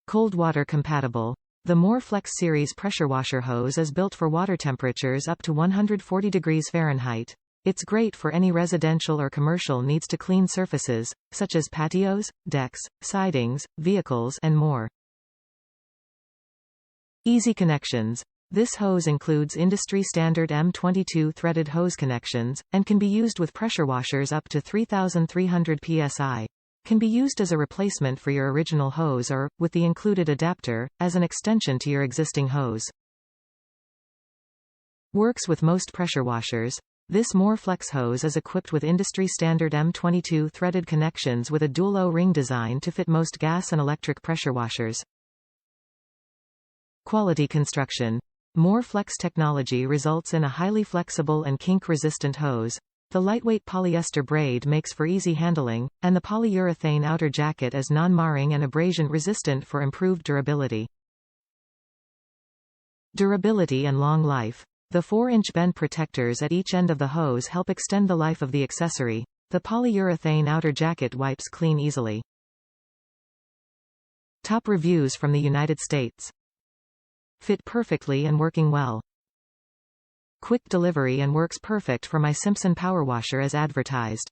Cold water compatible. The Morflex series pressure washer hose is built for water temperatures up to 140 degrees Fahrenheit. It's great for any residential or commercial needs to clean surfaces, such as patios, decks, sidings, vehicles, and more. Easy connections. This hose includes industry-standard M22 threaded hose connections, and can be used with pressure washers up to 3,300 PSI. Can be used as a replacement for your original hose or, with the included adapter, as an extension to your existing hose. Works with most pressure washers. This Morflex hose is equipped with industry-standard M22 threaded connections with a dual O-ring design to fit most gas and electric pressure washers. Quality construction. Morflex technology results in a highly flexible and kink-resistant hose. The lightweight polyester braid makes for easy handling, and the polyurethane outer jacket is non-marring and abrasion-resistant for improved durability. Durability and long life. The 4-inch bend protectors at each end of the hose help extend the life of the accessory. The polyurethane outer jacket wipes clean easily. Top reviews from the United States. Fit perfectly and working well. Quick delivery and works perfect for my Simpson power washer as advertised.